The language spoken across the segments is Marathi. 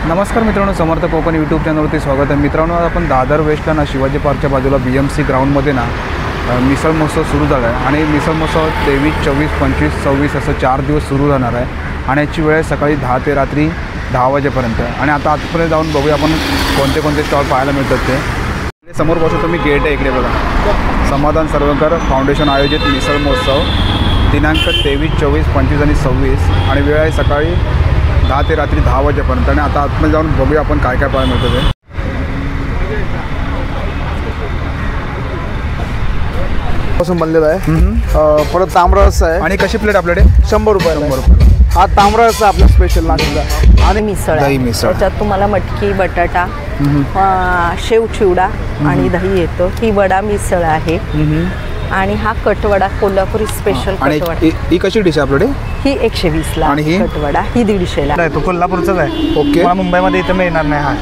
नमस्कार मित्रांनो, समर्थ कोकण यूट्यूब चॅनलवरती स्वागत आहे। मित्रांनो, आज आपण दादर वेस्टला ना शिवाजी पार्कच्या बाजूला BMC ग्राउंडमध्ये ना मिसळ महोत्सव सुरू झाला आहे आणि मिसळ महोत्सव 23, 24, 25, 26 असं 4 दिवस सुरू राहणार आहे आणि याची वेळ सकाळी 10 ते रात्री 10 वाजेपर्यंत। आणि आता आतपर्यंत जाऊन बघूया आपण कोणते कोणते स्टॉल पाहायला मिळतात ते। समोर बघू तुम्ही गेट आहे, इकडे बघा। समाधान सर्वकर फाउंडेशन आयोजित मिसळ महोत्सव दिनांक 23, 24, 25 आणि 26 आणि वेळ आहे सकाळी 10 ते रात्री 10 वाजेपर्यंत। आणि आता आतमध्ये जाऊन बघूया आपण काय काय पाहायला मिळतं ते। पासून बनलेला आहे। परत तांबडा रस्सा आहे। आणि कशी प्लेट आपल्याकडे? 100 रुपये। हा तांबडा रस्सा आपला स्पेशल नाशिकचा। आणि मिसळ दही मिसळ, त्याच्यात तुम्हाला मटकी, बटाटा, शेव चिवडा आणि दही येतो। ही वडा मिसळ आहे आणि हा कटवडा कोल्हापुरी स्पेशल कटवडा। ही कशी डिश आहे आपल्याकडे? ही 120 ला आणि ही कटवडा ही 150 ला। तो कोल्हापूरचाच आहे। ओके। मला मुंबईमध्ये इथं मिळणार नाही हा।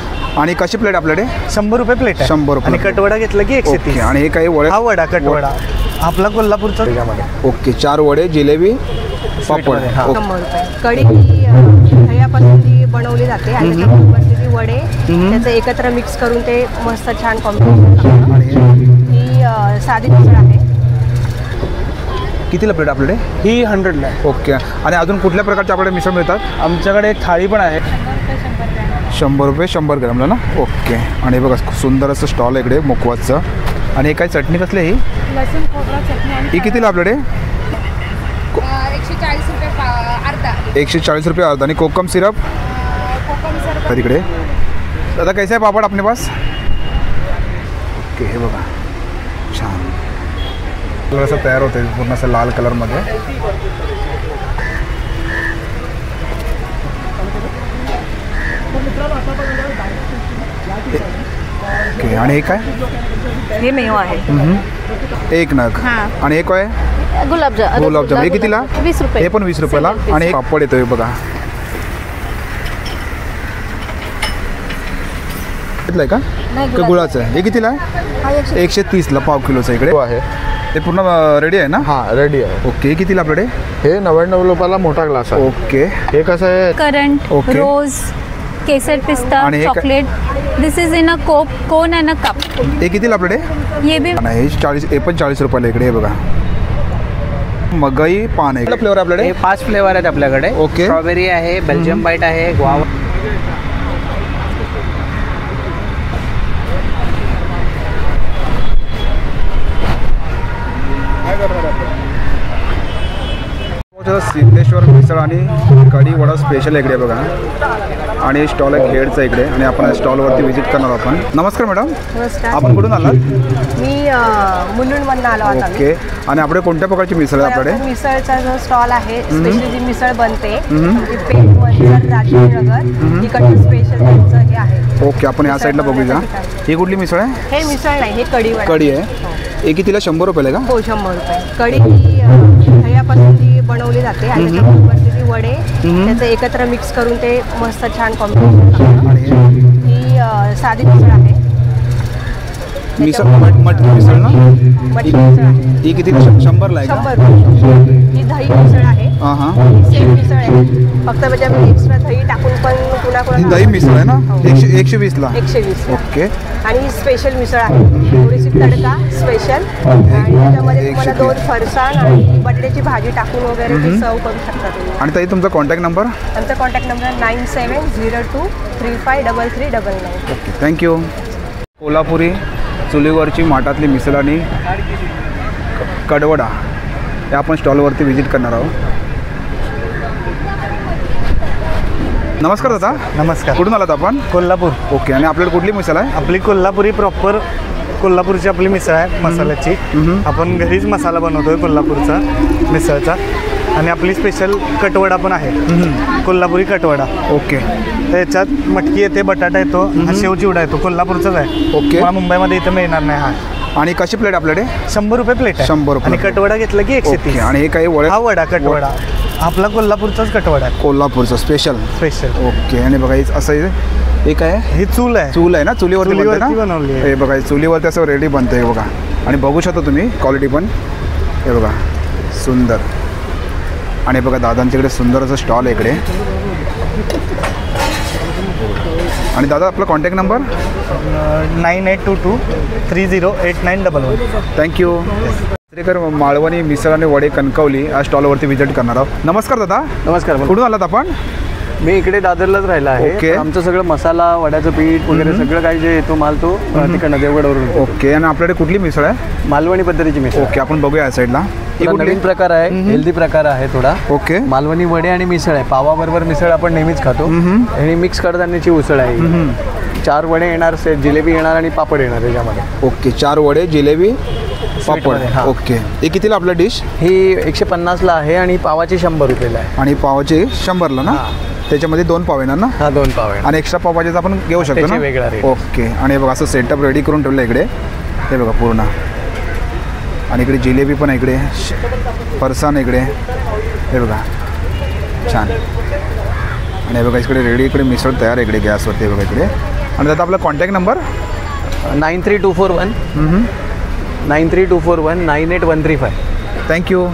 आणि कशी प्लेट आपल्याकडे? 100 रुपये प्लेट आहे। 100 रुपये। आणि कटवडा घेतला की 130। आणि हे काही वडे? हा वडा कटवडा आपला कोल्हापूरचा। ओके, 4 वडे, जिलेबी, पापड। 100 रुपये। कढी ही दह्यापासून जी बनवली जाते आणि त्याच्याबरोबर ती वडे त्याचं एकत्र मिक्स करून ते मस्त छान कॉम्बिनेशन। ही साधी मिसळ आहे। कितीला प्लेट आपल्याकडे? ही 100 ला आहे। ओके। आणि अजून कुठल्या प्रकारचे आपल्याकडे मिसळ मिळतात? आमच्याकडे एक थाळी पण आहे। 100 रुपये 100 ग्रामला ना? ओके। आणि बघा खूप असं स्टॉल आहे इकडे मुकवासचं। आणि काय चटणी कसली आहे ही? लसूण खोबरा चटणी। ही कितीला आपल्याकडे? 140 रुपये अर्धा। 140 रुपये अर्धा। आणि कोकम सिरप? कोकम सिरप तर इकडे दादा कैसा आहे पापड अपने पास? ओके, हे बघा छान असं तयार होते पूर्ण असं लाल कलरमध्ये। ओके। आणि हे काय? हे मेवा आहे। एक नग। आणि हे काय? गुलाबजाम। हे कितीला? 20 रुपये। हे पण 20 रुपयाला। आणि पापड येतोय बघा, घेतलंय का? गुळाचं आहे। हे कितीला आहे? 130ला पाव किलोचं इकडे आहे। ते पूर्ण रेडी आहे ना? हा रेडी आहे। ओके। हे कितीला आपल्याकडे? हे 99 रुपयाला मोठा ग्लास आहे। ओके। हे कसं आहे? Current, Okay. रोज, केसर पिस्ता, आणि हे chocolate. This is in a cone and a cup. हे कितीला आपल्याकडे? ये भी नाही, हे 40, हे पण 40 रुपयाला इकडे। हे बघा मगई पान आहे। फ्लेवर आपल्याकडे? हे 5 फ्लेवर आहेत आपल्याकडे। ओके। स्ट्रॉबेरी आहे, बेल्जियम बाईट आहे, गुआवा। सिद्धेश्वर मिसळ आणि कढी वडा स्पेशल इकडे बघा। आणि स्टॉल आहे खेडचा इकडे आणि आपण स्टॉलवरती व्हिजिट करणार आपण। नमस्कार मॅडम, नमस्कार। आपण कुठून आलात? मी मुलुंडमधून आलो आता। ओके। आणि आपल्याकडे कोणत्या प्रकारची मिसळ आहे आपल्याकडे? मिसळचा जो स्टॉल आहे, स्पेशली जी मिसळ बनते ती पेठ, मंचर, राजनगर इकडचं स्पेशल त्यांचं हे आहे। ओके, आपण या साईडला बघूया। ही कुठली मिसळ आहे? हे मिसळ नाही, हे कढी वडा। कढी आहे। हे कितीला? 100 रुपयाला आहे का? हो, 100 रुपये। कढी ही दह्यापासून जी बनवली जाते आणि त्याच्याबरोबर ती वडे त्याचं एकत्र मिक्स करून ते मस्त छान कॉम्बिनेशन। आणि ही साधी मिसळ आहे। मिसळ मटकी मिसळ ना? मटकी मिसळ आहे। ही कितीला? 100ला आहे का? 100 रुपये। ही दही मिसळ आहे। हां। सेम मिसळ आहे, फक्त त्याच्यामध्ये एक्स्ट्रा दही टाकून पण ही दही मिसळ आहे ना? हो। 120ला? 120। ओके। आणि ही स्पेशल मिसळ आहे, थोडीशी तडका स्पेशल। आणि त्याच्यामध्ये तुम्हाला 2 फरसाण आणि बटाट्याची भाजी टाकून वगैरे ती सर्व करू शकता तुम्ही। आणि ताई तुमचा कॉन्टॅक्ट नंबर? आमचा contact number 9702353399। Okay, thank you. Kolhapuri चुलीवरची माठातली मिसळ आणि कडवडा हे आपण स्टॉलवरती व्हिजिट करणार आहोत। नमस्कार दादा। नमस्कार। कुठून आलात आपण? कोल्हापूर। ओके। आणि आपल्याकडे कुठली मिसळ आहे? आपली कोल्हापुरी प्रॉपर कोल्हापूरची आपली मिसळ आहे मसाल्याची। आपण घरीच मसाला बनवतोय कोल्हापूरचा मिसळचा। आणि आपली स्पेशल कटवडा पण आहे, कोल्हापुरी कटवडा। ओके। त्याच्यात मटकी येते, बटाटा येतो, शेव चिवडा येतो, कोल्हापूरचाच आहे। ओके। मला मुंबईमध्ये इथं मिळणार नाही हा। आणि कशी प्लेट आपल्याकडे? 100 रुपये प्लेट आहे। 100 रुपये। आणि कटवडा घेतला की 130। आणि हे काही वडे? हा वडा कटवडा आपला कोल्हापूरचाच कटवडा आहे, कोल्हापूरचा स्पेशल। ओके। आणि बघा असं हे काय? ही चूल आहे। चूल आहे ना? चुलीवरती बनवली आहे। हे बघा चुलीवरती असं रेडी बनतं हे बघा। आणि बघू शकता तुम्ही क्वालिटी पण, हे बघा सुंदर। आणि बघा दादांच्याकडे सुंदर असं स्टॉल आहे इकडे। आणि दादा आपला कॉन्टॅक्ट नंबर 9822308911. थँक्यू. तर मालवणी मिसळ आणि वडे कणकवली या स्टॉलवरती व्हिजिट करणार आहोत. नमस्कार दादा. नमस्कार. कुठून आलात आपण? मी इकडे दादरलाच राहिला आहे. ओके. आमचं सगळं मसाला वड्याचं पीठ वगैरे सगळं काही जे येतो माल तो तिकडनं देवगडवरून. ओके. आणि आपल्याकडे कुठली मिसळ आहे? मालवणी पद्धतीची मिसळ. ओके, आपण बघूया या साईडला. ही नवीन प्रकार आहे, हेल्दी प्रकार आहे थोडा. ओके. मालवणी वडे आणि मिसळ आहे. पावाबरोबर मिसळ आपण नेहमीच खातो आणि मिक्स कडधान्याची उसळ आहे. 4 वडे येणार, जिलेबी येणार आणि पापड येणार त्याच्यामध्ये. ओके, 4 वडे, जिलेबी, पापड. स्वीटमध्ये, हां. ओके. हे कितीला आपला डिश? ही 150ला आहे आणि पावाची 100 रुपयाला आहे. आणि पावाचे 100ला ना? त्याच्यामध्ये 2 पाव येणार ना? हा 2 पाव आहे. आणि एक्स्ट्रा पाव पाहिजे तर आपण घेऊ शकतो त्याचे ना? वेगळा रेट. ओके. आणि हे बघा असं सेटअप रेडी करून ठेवलं इकडे. हे बघा पूर्ण. आणि इकडे जिलेबी पण आहे, इकडे फरसाण इकडे. हे बघा छान. आणि हे बघा इकडे रेडी, इकडे मिसळ तयार आहे इकडे गॅसवरती. हे बघा इकडे. आणि त्यात आपला कॉन्टॅक्ट नंबर 9324198135. थँक्यू.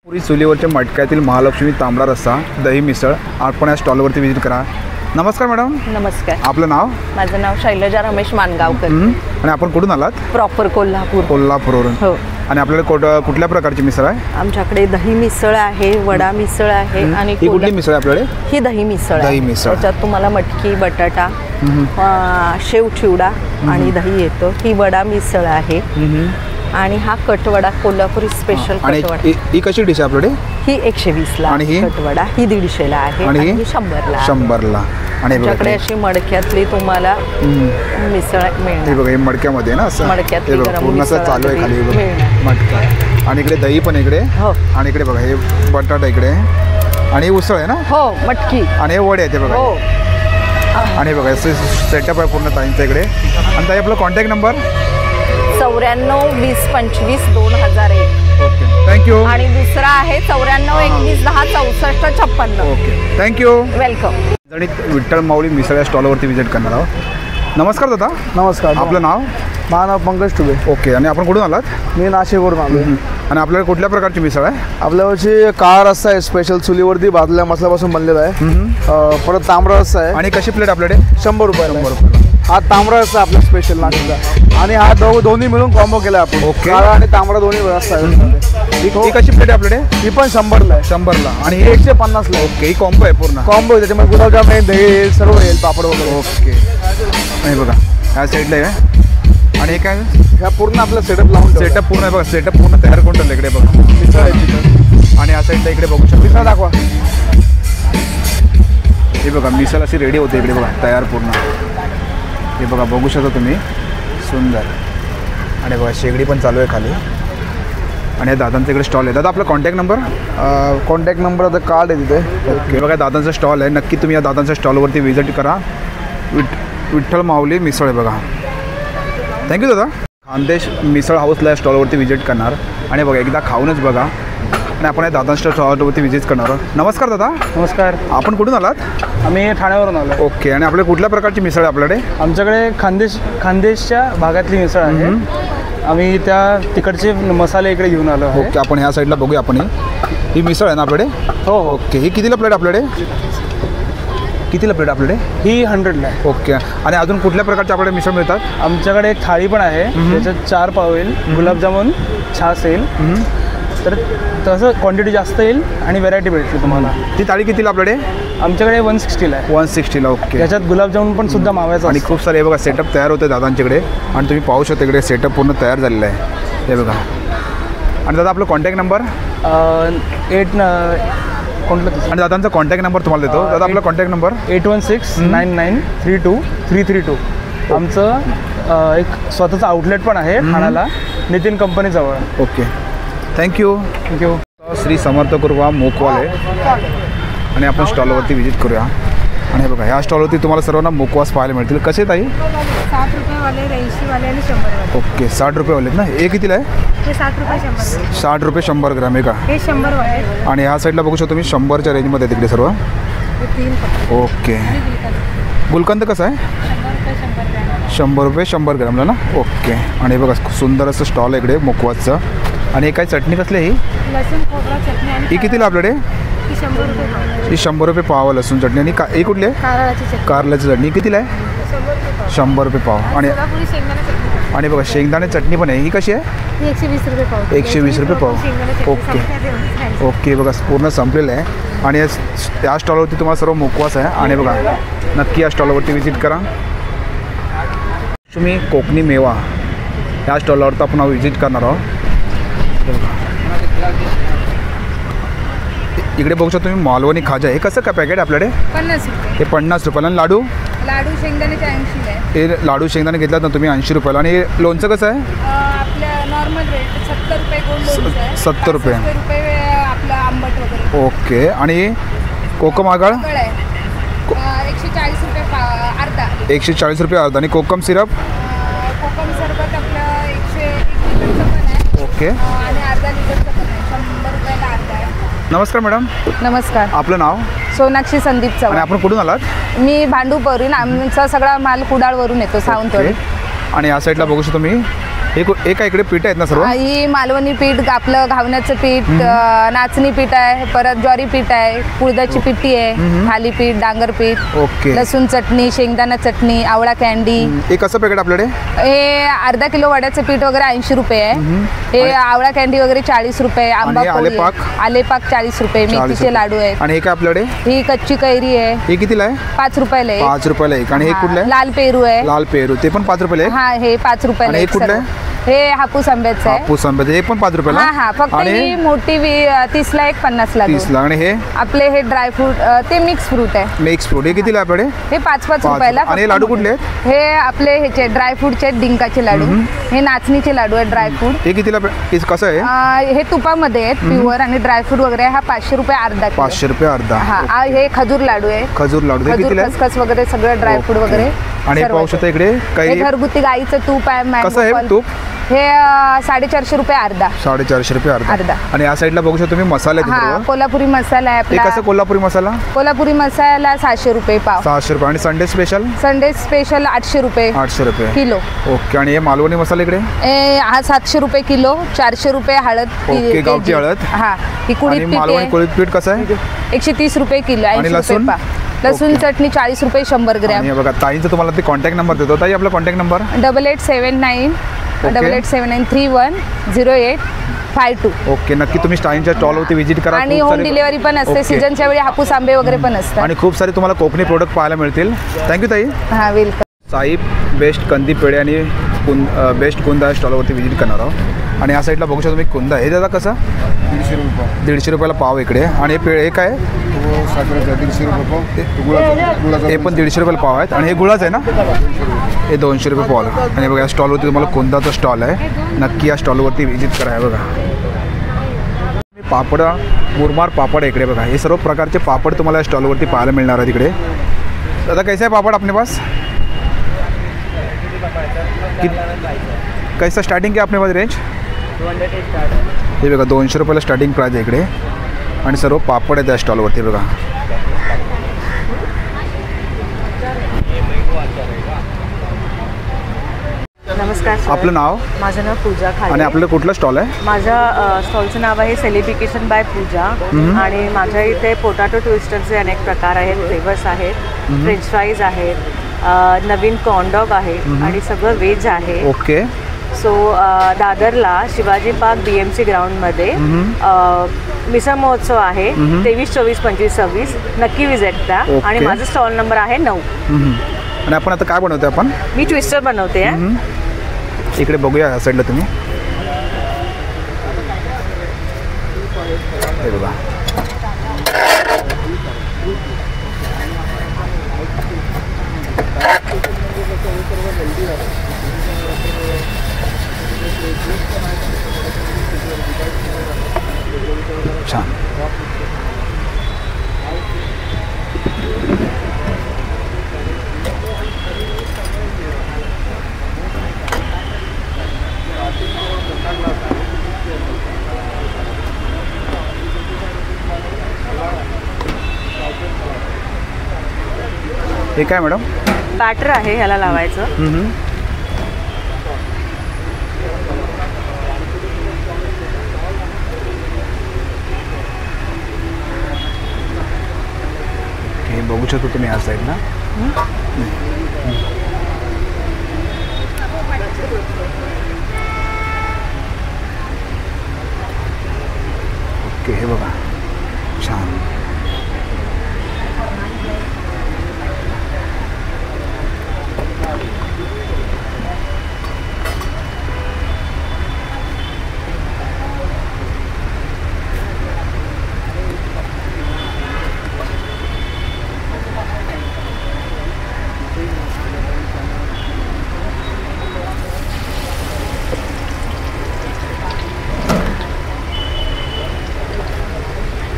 पुरी चुलीवरच्या मटक्यातील महालक्ष्मी तांबडा रस्सा, दही मिसळ आपण या स्टॉलवरती व्हिजिट करा. नमस्कार मॅडम. नमस्कार. आपलं नाव? माझं नाव शैलजा रमेश मानगावकर. आणि आपण कुठून आलात? प्रॉपर कोल्हापूर. कोल्हापूरवरून. हो. आणि आपल्याला कुठल्या प्रकारची मिसळ आहे? आमच्याकडे दही मिसळ आहे, वडा मिसळ आहे आणि ही कुठली मिसळ आहे आपल्याकडे? ही दही मिसळ आहे. दही मिसळ. त्याच्यात तुम्हाला मटकी, बटाटा, शेव चिवडा आणि दही येतो. ही वडा मिसळ आहे. आणि हा कटवडा कोल्हापुरी स्पेशल आणि कटवडा. ही कशी डिश आहे आपल्याकडे? ही 120ला आणि ही? कटवडा ही 150ला आहे आणि आणि ही ही 100ला. 100ला. आणि आमच्याकडे अशी मडक्यातली तुम्हाला मिसळ हे मिळणार. बघा हे मडक्यामध्ये आहे ना असं? मडक्यातली हे बघा गरम पूर्ण असं मिसळ चालू आहे खाली मिळणार. मटका. आणि इकडे दही पण इकडे. हो. आणि इकडे बघा हे बटाटा इकडे. आणि हे उसळ आहे ना? हो, मटकी. आणि हे वडे आहेत ते बघा. हो. आणि हे बघा असं सेटअप आहे पूर्ण ताईंच्या इकडे. आणि ताई आपला कॉन्टॅक्ट नंबर? 94-20-25-2001. Okay, thank you. आणि दुसरा आहे 94-21-10-64-56. Okay, thank you. वेलकम. आणि विठ्ठल माऊली मिसळ या स्टॉलवरती व्हिजिट करणार आहोत. नमस्कार दादा. नमस्कार. आपलं नाव? माझं नाव पंकज टुबे. ओके. आणि आपण कुठून आलात? मी नाशिकवरून आलो. आणि आपल्याला कुठल्या प्रकारची मिसळ आहे? आपल्यावरची काळा रस्सा आहे, स्पेशल चुलीवरती भाजलेल्या मसाल्यापासून बनलेला आहे. परत तांबडा रस्सा आहे. आणि कशी प्लेट आपल्याकडे? 100 रुपयाला. हा तांबडा रस्सा आपला स्पेशल नाशिकचा. आणि हा दोन्ही मिळून कॉम्बो केला आपण. ओके. काळा आणि तांबडा दोन्ही रस्सा आहे. ही कशी प्लेट आहे आपल्याकडे? ही पण 100ला आहे. 100ला. आणि ही 150ला आहे. ओके, ही कॉम्बो आहे पूर्ण. कॉम्बो त्याच्यामध्ये गुलाबजाम आहे, दही येईल, सर्व येईल, पापड वगैरे. ओके. आणि बघा ह्या साईडला आहे. आणि हे काय? ह्या पूर्ण आपला सेटअप लावून सेटअप पूर्ण आहे बघा. सेटअप पूर्ण तयार करून ठेवलं इकडे बघा. मिसळ आहे तिथं. आणि या साईडला इकडे बघू शकतो. मिसळ दाखवा. हे बघा मिसळ अशी रेडी होते इकडे बघा तयार पूर्ण. हे बघा बघू शकता तुम्ही, सुंदर. आणि बघा शेगडी पण चालू आहे खाली. आणि या दादांचा इकडे स्टॉल आहे. दादा आपला कॉन्टॅक्ट नंबर? कॉन्टॅक्ट नंबर आता कार्ड आहे तिथे. ओके. बघा दादांचा स्टॉल आहे. नक्की तुम्ही या दादांच्या स्टॉलवरती व्हिजिट करा. विठ्ठल माऊली मिसळ आहे बघा. थँक्यू दादा. खानदेश मिसळ हाऊसला या स्टॉलवरती व्हिजिट करणार. आणि बघा एकदा खाऊनच बघा. आणि आपण या दादांच्या स्टॉलवरती व्हिजिट करणार आहोत. नमस्कार दादा. नमस्कार. आपण कुठून आलात? आम्ही ठाण्यावरून आलो. ओके. आणि आपल्या कुठल्या प्रकारची मिसळ आहे आपल्याकडे? आमच्याकडे खानदेशच्या भागातली मिसळ आहे. आम्ही त्या तिकडचे मसाले इकडे घेऊन आलो आहे. ओके. आपण ह्या साईडला बघूया. आपण ही मिसळ आहे ना आपल्याकडे? हो हो. ओके. ही कितीला प्लेट आपल्याकडे? कितीला प्लेट आपल्याकडे? ही 100ला आहे. ओके. आणि अजून कुठल्या प्रकारचे आपल्याकडे मिसळ मिळतात? आमच्याकडे एक थाळी पण आहे. त्याच्यात 4 पाव येईल, गुलाबजामुन, छास येईल. तर तसं क्वांटिटी जास्त येईल आणि व्हरायटी भेटते तुम्हाला. ती थाळी कितीला आपल्याकडे? आमच्याकडे 160ला आहे. 160ला. ओके. त्याच्यात गुलाबजामुन पण सुद्धा मावायचा. आणि खूप सारे हे बघा सेटअप तयार होते दादांच्याकडे. आणि तुम्ही पाहू शकता इकडे सेटअप पूर्ण तयार झालेला आहे. हे बघा. आणि दादा आपला कॉन्टॅक्ट नंबर? आणि दादांचा कॉन्टॅक्ट नंबर तुम्हाला देतो. दादा आपला कॉन्टॅक्ट नंबर? 8169932332. आमचं एक स्वतःचं आउटलेट पण आहे ठाण्याला, नितीन कंपनीजवळ. Okay, thank you. Thank you. Shri Samarth Krupa मुकवाले. आणि आपण स्टॉलवरती व्हिजिट करूया. आणि हे बघा ह्या स्टॉलवरती तुम्हाला सर्वांना मुकवास पाहायला मिळतील. कसे ताई? 60 रुपयेवाले, 80 वाले आणि 100 वाले. ओके, 60 रुपयेवाले आहेत ना. हे कितीला आहे? हे 60 रुपये 100. 60 रुपये 100 ग्राम आहे का? हे 100 वाले. आणि ह्या साईडला बघू शकतो तुम्ही 100च्या रेंजमध्ये तिकडे सर्व. हे 3 फक्त. ओके. गुलकंद कसं आहे? 100 रुपये 100 ग्रामला ना. ओके. आणि बघा सुंदर असं स्टॉल आहे इकडे मुकवासचं. आणि काय चटणी कसली आहे ही? लसूण खोबरा चटणी आणि ही कितीला आपल्याकडे? ही 100 रुपये पाव. ही 100 रुपये पाव लसूण चटणी. आणि ही कुठली आहे? कारळाची चटणी. कारल्याची चटणी कितीला आहे? 100 रुपये पाव. आणि सोलापुरी शेंगदाणा चटणी आणि बघा शेंगदाणे चटणी पण आहे. ही कशी आहे? ही 120 रुपये पाव. 120 रुपये पाव. शेंगदाणा चटणी ओके. संपल्यात एवढीच राहायची. ओके बघा पूर्ण संपलेलं आहे. आणि त्या स्टॉलवरती तुम्हाला सर्व मुखवास आहे. आणि बघा नक्की या स्टॉलवरती व्हिजिट करा. तुम्ही कोकणी मेवा या स्टॉलवरती आपण व्हिजिट करणार आहोत. इकडे बघू शकता तुम्ही मालवणी खाजा. हे कसं काय पॅकेट आपल्याकडे? 50 रुपये. हे 50 रुपयाला. आणि लाडू? लाडू शेंगदाण्याचे 80 आहे. हे लाडू शेंगदाणे घेतलात ना तुम्ही 80 रुपयाला. आणि लोणचं कसं आहे? आपल्या नॉर्मल रेट 70 रुपये गोड लोणचं आहे. 70 रुपये. 65 रुपये आपलं आंबट वगैरे. ओके. आणि कोकम आगळ? आगळ आहे 140 रुपये अर्धा. 140 रुपये अर्धा. आणि कोकम सिरप? कोकम सरबत आपलं 101 लिटरचं पण आहे. ओके. आणि अर्धा लिटरचं पण आहे. 100 रुपयाला अर्धा आहे. नमस्कार मॅडम, नमस्कार. आपलं नाव? सोनाक्षी संदीप आणि चव्हाण. आपण कुठून आलात? मी भांडूपवरून. आमचा सगळा माल कुडाळवरून येतो, सावंतवाडी. ओके. आणि या साईडला बघू शकतो तुम्ही हे काय इकडे पीठ आहेत ना सर्व? ही मालवणी पीठ, आपलं घावण्याचं पीठ, नाचणी पीठ आहे, परत ज्वारी पीठ आहे, कुळदाची पिठी आहे, थालीपीठ, डांगर पीठ, ओके. लसूण चटणी, शेंगदाणा चटणी, आवळा कॅन्डी. हे कसं पॅकेट आपल्याकडे? हे अर्धा किलो वड्याचं पीठ वगैरे 80 रुपये आहे. हे आवळा कॅन्डी वगैरे 40 रुपये. आंबा आणि पोळी आलेपाक? आहे. आलेपाक 40 रुपये. 40 मेथीचे रुपये. लाडू आहेत. आणि हे काय आपल्याकडे? ही कच्ची कैरी आहे, हे कितीला आहे? 5 रुपयाला आहे. 5 रुपयाला एक. आणि हे कुठलं आहे? लाल पेरू आहे. लाल पेरू, ते पण 5 रुपयाला आहे. हा, हे 5 रुपयाला आणि हे एक कुठलं सर्व. आहे? हे हापूस आंब्याचं आहे. हापूस आंब्याचं, हे पण 5 रुपयाला. हा हा, फक्त आणि ही मोठी 30ला एक, 50ला 30 ला. आणि हे आपले हे ड्रायफ्रूट ते मिक्स फ्रूट आहे. मिक्स फ्रूट, हे कितीला आहे आपल्याकडे? हे 5-5 पाच. रुपयाला. आणि हे फक्त लाडू कुठले आहेत? हे आपले ह्याचे ड्रायफ्रूटचे डिंकाचे लाडू. हे नाचणीचे लाडू आहे ड्रायफ्रूट. हे कितीला कसं आहे? हे तुपामध्ये आहेत प्युअर. आणि ड्रायफ्रूट वगैरे हा 500 रुपये अर्धा किलो. 500 रुपये अर्धा. हा, हे खजूर लाडू आहे. खजूर लाडू, हे खजूर, कितीला आहे? खसखस वगैरे सगळं ड्रायफ्रूट ओके. वगैरे. आणि हे सर्व पाहू शकता इकडे हे काही घरगुती गाईचं तूप आहे. कसं mango आहे fal. तूप? हे 450 रुपये अर्धा. 450 रुपये अर्धा. अर्धा. आणि या साईडला बघू शकता तुम्ही मसाले आहेत हा, सर्व. कोल्हापुरी मसाला आहे हे आपला. कसं कोल्हापुरी मसाला? कोल्हापुरी मसाला 600 रुपये पाव. 600 रुपये. आणि संडे स्पेशल? संडे स्पेशल 800 रुपये 800 रुपये किलो. ओके. आणि हे मालवणी मसाला इकडे? हा 700 रुपये किलो. 400 रुपये हळद. ओके, गावठी हळद. हा, ही कुडीत आणि पीठ मालवणी आहे. कोळीत पीठ कसं आहे? 130 रुपये किलो. आणि 80 रुपये लसूण? पाव. लसूण ओके. चटणी 40 रुपये 100 ग्रॅम. आणि हे बघा ताईंचा तुम्हाला ते कॉन्टॅक्ट नंबर देतो. ताई आपला कॉन्टॅक्ट नंबर? 8879 ओके. 8879310852. ओके. नक्की तुम्ही ताईंच्या स्टॉलवरती व्हिजिट करा. आणि खूप होम सारे- डिलिव्हरी पण असते. ओके. सीझनच्या वेळी हापूस आंबे वगैरे पण असतात. आणि खूप सारे तुम्हाला कोकणी प्रोडक्ट पाहायला मिळतील. थँक्यू ताई. हा, वेलकम. साई बेस्ट कंदी पेढे आणि बेस्ट कुंदा या स्टॉलवरती व्हिजिट करणार आहोत. आणि या साईडला बघू शकता तुम्ही कुंदा. हे दादा कसं? 150 रुपये पाव. 150 रुपयाला पाव इकडे. आणि हे काय? तो साखरेचा 150 रुपये पाव. गुळाचा हे पण 150 रुपयाला पाव आहेत. आणि हे गुळाचं आहे ना? हे 200 रुपये पाव. आणि बघा या स्टॉलवरती तुम्हाला कुंदाचा स्टॉल आहे. नक्की या स्टॉलवरती व्हिजिट करा. हे बघा पापड, मुरमार पापड आहे इकडे. बघा हे सर्व प्रकारचे पापड तुम्हाला या स्टॉलवरती पाहायला मिळणार आहेत इकडे. दादा कैसा है पापड़ अपने पास? कैसा स्टार्टिंग क्या अपने पास रेंज? 200 स्टार्ट. हे बघा 200 रुपयाला स्टार्टिंग प्राईज आहे इकडे. आणि सर्व पापड आहेत त्या स्टॉलवरती. बघा नमस्कार सर. आपलं नाव? माझं नाव पूजा खाडे. आणि आपलं कुठलं स्टॉल आहे? माझ्या स्टॉलचं नाव आहे सेलिब्रिकेशन बाय पूजा. आणि माझ्या इथे पोटॅटो ट्विस्टरचे अनेक प्रकार आहेत, फ्लेवर्स आहेत, फ्रेंच फ्राईज आहेत, नवीन कॉर्नडॉग आहे आणि सगळं व्हेज आहे. ओके. सो दादरला शिवाजी पार्क BMC ग्राउंडमध्ये मिसळ महोत्सव आहे. 23, 24, 25, 26 नक्की विजिट द्या. आणि माझा स्टॉल नंबर आहे 9. आणि आपण आता काय बनवतोय? आपण मी ट्विस्टर बनवते. इकडे बघूया या साईडला तुम्ही. हे बघा छान. हे काय मॅडम? बॅटर आहे, ह्याला लावायचं. हे बघू शकतो तुम्ही या साईडला. ओके, हे बघा छान.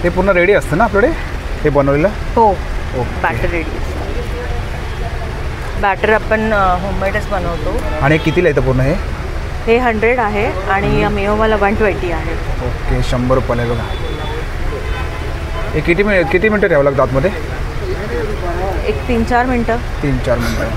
हे पूर्ण रेडी असतं ना आपल्याकडे हे बनवलेलं? हो, बॅटर रेडी. बॅटर आपण होममेडच बनवतो. आणि कितीला येतं पूर्ण हे 100 आहे आणि मेयोवाला 120 आहे. ओके, 100 रुपयाला आहे बघा. हे किती मिनटं ठेवावं लागतं आतमध्ये? एक 3-4 मिनटं. 3-4 मिनटं.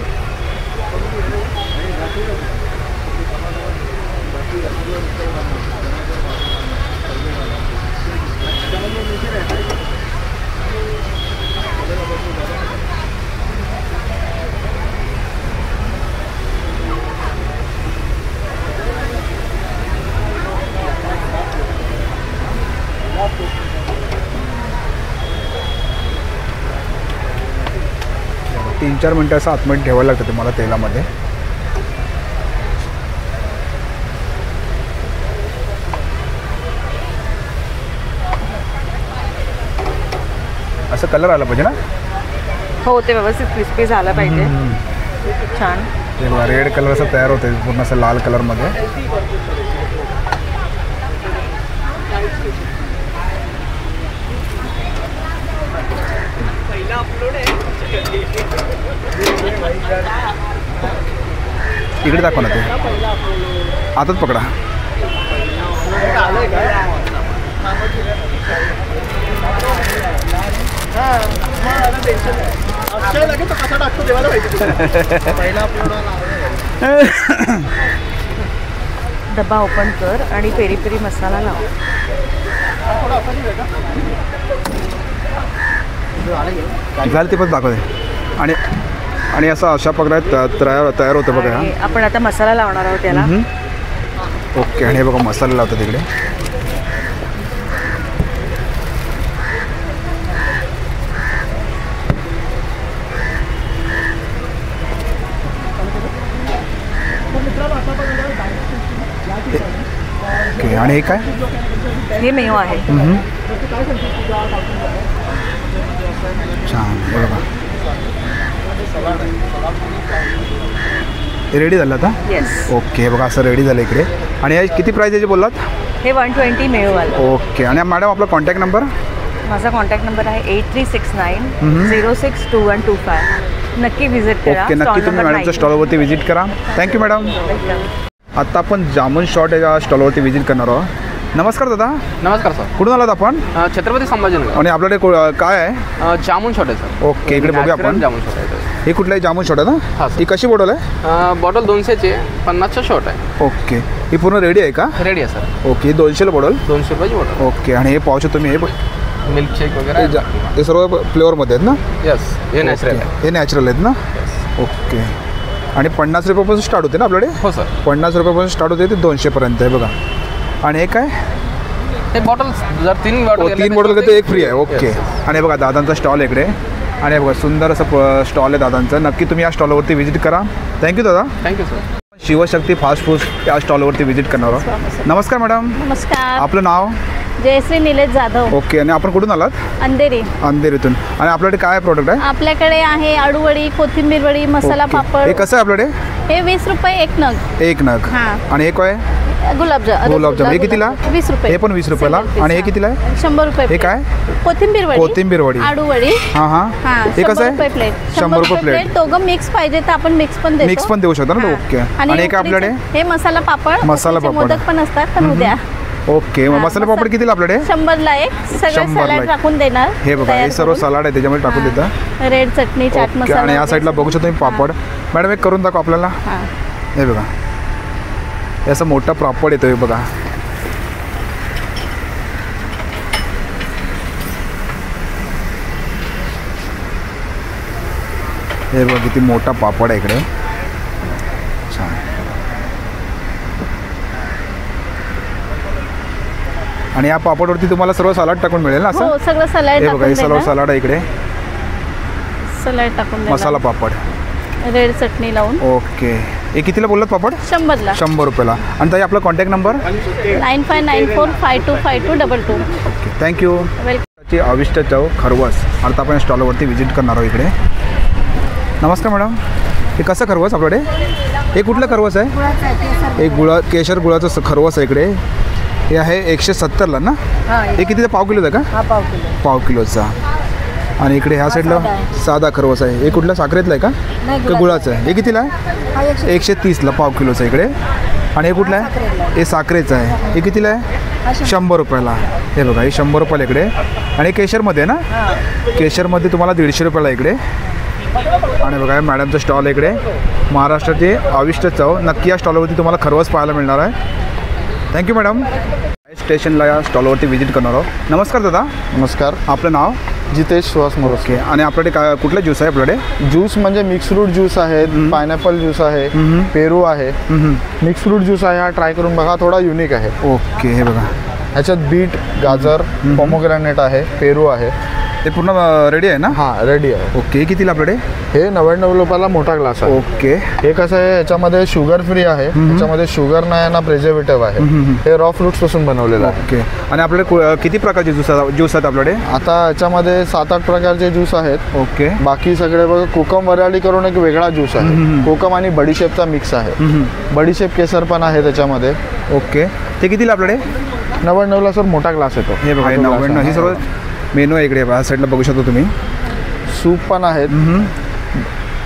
तीन 4 मिनटं असं आतमध्ये ठेवायला लागतं तुम्हाला तेलामध्ये. असं कलर आला पाहिजे ना? हो, ते व्यवस्थित क्रिस्पी झालं पाहिजे. छान. हे बघा रेड कलर असं तयार होते पूर्ण असं लाल कलरमध्ये. इकडे दाखवा ना ते आताच पकडा. डब्बा ओपन कर आणि पेरी पेरी मसाला लाव. घाल ते पण दाखवते. आणि असं अशा प्रकारे तयार होतं बघा. आपण आता मसाला लावणार आहोत त्याला. ओके, आणि हे बघा मसाला लावतो तिकडे. ओके, आणि हे काय? हे मेयो आहे. छान, बरोबर. रेडी झालं आता? येस. ओके, बघा असं रेडी झालं इकडे. आणि हे किती प्राईस याची बोललात? हे 120 मेयोवाला. ओके, आणि मॅडम आपला कॉन्टॅक्ट नंबर? माझा कॉन्टॅक्ट नंबर आहे 8369062125. नक्की व्हिजिट करा. ओके, नक्की तुम्ही मॅडमच्या स्टॉलवरती व्हिजिट करा. Thank you madam. आता आपण जामून शॉट या स्टॉलवरती व्हिजिट करणार आहोत. नमस्कार दादा. नमस्कार सर. कुठून आलात आपण? छत्रपती संभाजीनगर. आणि आपल्याकडे काय आहे? जामून शॉट आहे सर. ओके, इकडे बघूया आपण. जामून शॉट आहे. हे कुठलाही जामून शॉट आहे ना? ही कशी बॉटल आहे? बॉटल 200ची आहे. 50चा शॉट आहे. ओके, ही पूर्ण रेडी आहे का? रेडी आहे सर. Okay, 200ला bottle. 200 रुपयाची बॉटल. ओके, आणि हे पाहू शकतो तुम्ही. हे मिल्कशेक वगैरे ते सर्व फ्लेवरमध्ये आहेत ना? यस, हे नॅचरल आहे. हे नॅचरल आहेत ना? ओके, आणि 50 रुपयापासून स्टार्ट होते ना आपल्याकडे? हो सर. 50 रुपयापासून स्टार्ट होते ते 200पर्यंत आहे बघा. आणि हे काय? हे बॉटल जर 3 बॉटल घेते एक फ्री आहे. ओके, आणि बघा दादांचा स्टॉल इकडे. आणि बघा सुंदर असं स्टॉल आहे दादांचं. नक्की तुम्ही या स्टॉलवरती व्हिजिट करा. थँक्यू दादा. Thank you sir. Shivshakti fast food या स्टॉलवरती व्हिजिट करणार आहोत. नमस्कार मॅडम. नमस्कार. आपलं नाव? जयश्री निलेश जाधव. ओके, आणि आपण कुठून आलात? अंधेरी. अंधेरीतून. आणि आपल्याकडे काय प्रोडक्ट आहे? आपल्याकडे आहे आळूवडी, कोथिंबीर वडी, मसाला पापड. हे कसं आहे आपल्याकडे? हे 20 रुपये एक नग. एक नग. आणि हे काय? गुलाबजाम. हे कितीला? 20 रुपये. हे पण 20 रुपयाला. आणि हे कितीला आहे? 100 रुपये. हे काय? कोथिंबीर वडी. आळूवडी. हां. हे कसं आहे? 100 प्लेट. 100 रुपये प्लेट. दोघं मिक्स पाहिजे तर आपण मिक्स पण देतो. मिक्स पण देऊ शकता ना? ओके. आणि हे काय आपल्याकडे? हे मसाला पापड. मसाला पापड. मोदक पण असतात पण उद्या. ओके, मसाला पापड कितीला आपल्याकडे? 100ला एक. सगळं सलाड टाकून देणार. हे बघा, हे सर्व सलाड आहे त्याच्यामध्ये टाकून देतात. रेड चटणी, चाट मसाला. आणि या साईडला बघू शकतो तुम्ही पापड. मॅडम एक करून दाखव आपल्याला. हे बघा, हे असं मोठा पापड येतो. हे बघा, हे बघा किती मोठा पापड आहे इकडे. छान. आणि या पापडवरती तुम्हाला सर्व सलाड टाकून मिळेल ना हो असं? सगळं सलाड हे बघा हे सर्व टाकून सलाड आहे इकडे, सलाड टाकून देणार. मसाला पापड. रेड चटणी लावून. ओके, हे कितीला बोललात पापड? 100ला. 100 रुपयाला. आणि ताई आपला contact number? 9594525222. Okay, thank you. Welcome. ची अविष्ट चव खरवस. आता आपण स्टॉलवरती व्हिजिट करणार आहोत इकडे. नमस्कार मॅडम, हे कसं खरवस आपल्याकडे? हे कुठलं खरवस आहे? एक केशर गुळाचं खरवस आहे इकडे. हे आहे 170ला ना? हे कितीचं? पाव किलोचं आहे का? पाव किलोचा. आणि इकडे ह्या साईडला साधा खरवस आहे. हे कुठलं साखरेतलं आहे का गुळाचं आहे? हे कितीला आहे? 130ला पाव किलोचं इकडे. आणि हे कुठलं आहे? हे साखरेचं आहे. हे कितीला आहे? 100 रुपयाला. हे बघा हे 100 रुपयाला इकडे. आणि केशरमध्ये ना? केशरमध्ये तुम्हाला 150 रुपयाला इकडे. आणि बघा मॅडमचं स्टॉल आहे इकडे, महाराष्ट्राचे अविष्ट चव. नक्की या स्टॉलवरती तुम्हाला खरवस पाहायला मिळणार आहे. Thank you madam. स्टेशनला या स्टॉलवरती व्हिजिट करणार आहोत. नमस्कार दादा. नमस्कार. आपलं नाव? जितेश सुहास मोरके. आणि आपल्याकडे काय कुठला ज्यूस आहे आपल्याकडे? ज्यूस म्हणजे मिक्स फ्रूट ज्यूस आहे, पायनॅपल ज्यूस आहे, पेरू आहे. मिक्स फ्रूट ज्यूस आहे, हा ट्राय करून बघा, थोडा युनिक आहे. ओके, हे बघा ह्याच्यात बीट, गाजर, पोमोग्रॅनेट आहे, पेरू आहे. ते पूर्ण रेडी आहे ना? हां रेडी आहे. ओके, कितीला आपल्याकडे? हे 99 रुपयाला मोठा ग्लास आहे. ओके. हे कसं आहे, ह्याच्यामध्ये शुगर फ्री आहे, ह्याच्यामध्ये शुगर नाही ना प्रिझर्वेटिव्ह आहे. हे रॉ फ्रुट्स पासून बनवलेलं आहे. ओके. आणि आपल्याकडे किती प्रकारचे ज्यूस आहेत आपल्याकडे? आता ह्याच्यामध्ये 7-8 प्रकारचे ज्यूस आहेत. ओके. बाकी सगळे बघा, कोकम वऱ्हाडी करून एक वेगळा ज्यूस आहे. कोकम आणि बडीशेपचा मिक्स आहे. बडीशेप केसर पण आहे त्याच्यामध्ये. ओके. ते कितीला आपल्याकडे? 99ला सर मोठा ग्लास येतो. हे बघा 99. ही सर्व मेनू आहे इकडे, या साईडला बघू शकतो तुम्ही. सूप पण आहेत.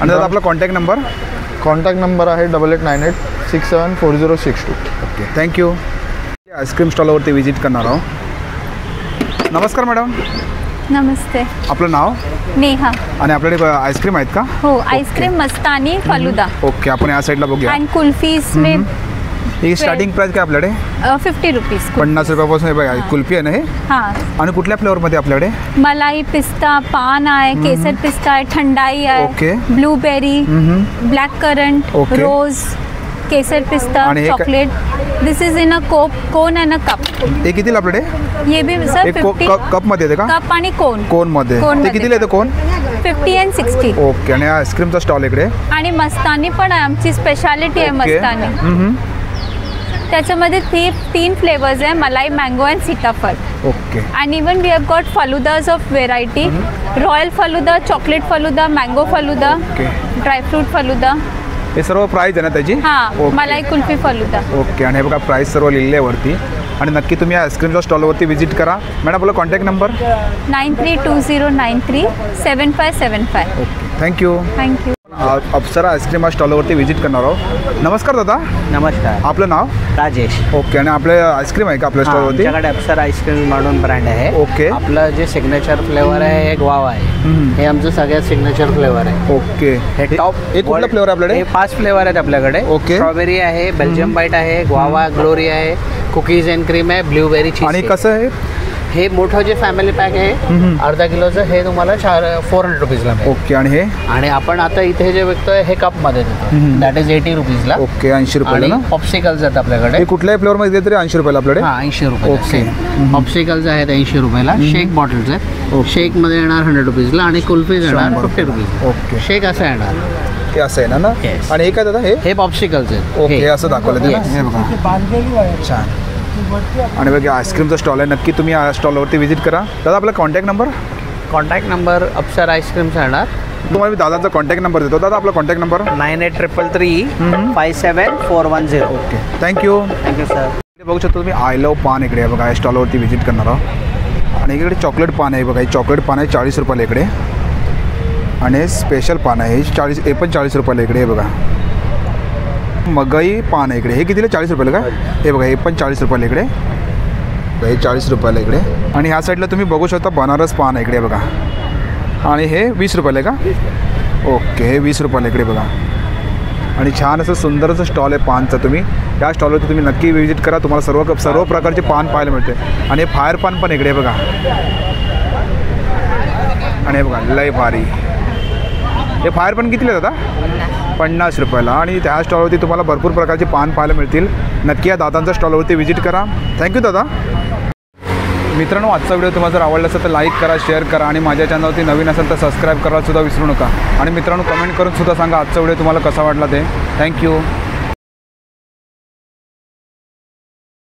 आणि दादा आपला कॉन्टॅक्ट नंबर? कॉन्टॅक्ट नंबर आहे 8898674062. Okay, thank you. आईस्क्रीम स्टॉलवरती व्हिजिट करणार आहोत. नमस्कार मॅडम. नमस्ते. आपलं नाव? नेहा. आणि आपल्याकडे आईस्क्रीम आहेत का? हो, आईस्क्रीम मस्तानी फालुदा. ओके, आपण या साईडला बघूया. अँड कुल्फीज में ही स्टार्टिंग प्राइस काय आपल्याकडे? 50 रुपीज. 50 रुपयापासून हे बघा कुल्फी आहे ना हे? हां. आणि कुठल्या फ्लेवरमध्ये आपल्याकडे? मलाई पिस्ता, पान आहे, केसर पिस्ता आहे, थंडाई आहे. Okay. Blueberry, black currant, okay. Rose, केसर पिस्ता, chocolate. This is in a cone and a cup. हे कितीला आपल्याकडे? ये भी सर 50 कपमध्ये येते का? कप आणि कोन. कोनमध्ये. ते कितीला येतं कोन? 50 and 60. ओके. आणि आईस्क्रीमचा स्टॉल इकडे. आणि मस्तानी पण आहे, आमची स्पेशालिटी आहे मस्तानी. त्याच्यामध्ये 3 फ्लेवर्स आहे, malai, mango and sitaphal. Okay. And even we have got faloodas of variety. Royal falooda, chocolate falooda, mango falooda, dry fruit falooda. हे सर्व प्राईस आहे ना त्याची? हां, मलाई कुल्फी फलुदा. ओके. आणि हे बघा प्राईस सर्व लिहिलं आहे वरती. आणि नक्की तुम्ही आईस्क्रीमच्या स्टॉलवरती व्हिजिट करा. मॅडम आपला contact number? 9320937575. Okay, thank you. Thank you. Apsara ice cream स्टॉलवरती व्हिजिट करणार आहोत. नमस्कार दादा. नमस्कार. आपलं नाव? राजेश. ओके. आणि आपले आईस्क्रीम आहे का आपल्या स्टॉलवरती? आमच्याकडे अप्सरा आईस्क्रीम म्हणून ब्रँड आहे. ओके. आपलं जे सिग्नेचर फ्लेवर आहे हे ग्वावा आहे. हे आमचं सगळ्यात सिग्नेचर फ्लेवर आहे. ओके. हे टॉप. हे कुठला फ्लेवर आहे आपल्याकडे? हे 5 फ्लेवर आहेत आपल्याकडे. ओके. स्ट्रॉबेरी आहे, बेल्जियम बाईट आहे, ग्वावा, ग्लोरी आहे, कुकीज अँड क्रीम आहे, ब्लूबेरी चीज. आणि कसं आहे हे मोठं जे फॅमिली पॅक आहे अर्धा किलोचं, हे तुम्हाला 400 रुपीजला मिळेल. ओके. आणि हे? आणि आपण आता इथे जे विकतोय हे कपमध्ये देतो, दॅट इज 80 रुपीजला. ओके. 80 रुपयाला ना? पॉप्सिकल्स आहेत आपल्याकडे. हे कुठल्याही फ्लेवरमध्ये देते 80 रुपयाला आपल्याकडे? हां, 80 रुपये. ओके. पॉप्सिकल्स आहेत 80 रुपयाला. शेक बॉटल्स आहेत. शेकमध्ये येणार 100 रुपीजला आणि कुल्फीज येणार 50 रुपीज. ओके. शेक असं येणार. हे असं आहे ना? Yes. आणि हे काय दादा? हे पॉप्सिकल्स आहेत. ओके. हे असं दाखवलं ते. हे बघा छान. आणि बघा आईस्क्रीमचा स्टॉल आहे, नक्की तुम्ही या स्टॉलवरती व्हिजिट करा. दादा आपला कॉन्टॅक्ट नंबर? कॉन्टॅक्ट नंबर अप्सरा आईस्क्रीमचा येणार. तुम्हाला मी दादाचा कॉन्टॅक्ट नंबर देतो. दादा आपला contact number? 9833357410. Okay, thank you. Thank you sir. इकडे बघू शकतो तुम्ही आय लव पान इकडे बघा या स्टॉलवरती व्हिजिट करणार आहोत. आणि इकडे चॉकलेट पान आहे बघा. हे चॉकलेट पान आहे 40 रुपयाला इकडे. आणि स्पेशल पान आहे हे पण 40 रुपयाला इकडे. हे बघा मगई पान आहे इकडे. हे कितीला? 40 रुपयाला का? हे बघा हे पण 40 रुपयाला इकडे. हे 40 रुपयाला इकडे. आणि ह्या साईडला तुम्ही बघू शकता बनारस पान आहे इकडे बघा. आणि हे 20 रुपयाला आहे का? ओके. हे 20 रुपयाला इकडे बघा. आणि छान असं सुंदर असं स्टॉल आहे पानचं. तुम्ही या स्टॉलवरती तुम्ही नक्की व्हिजिट करा. तुम्हाला सर्व प्रकारचे पान पाहायला मिळते. आणि हे फायर पान पण इकडे बघा. आणि हे बघा लय भारी. हे फायर पान कितीला दादा? 50 रुपयाला. आणि त्या स्टॉलवरती तुम्हाला भरपूर प्रकारचे पान पाहायला मिळतील. नक्की या दादांच्या स्टॉलवरती व्हिजिट करा. थँक्यू दादा. मित्रांनो, आजचा व्हिडिओ तुम्हाला जर आवडला असेल तर लाईक करा, शेअर करा आणि माझ्या चॅनलवरती नवीन असेल तर सबस्क्राईब करायला सुद्धा विसरू नका. आणि मित्रांनो, कमेंट करून सुद्धा सांगा आजचा व्हिडिओ तुम्हाला कसा वाटला ते. थँक्यू.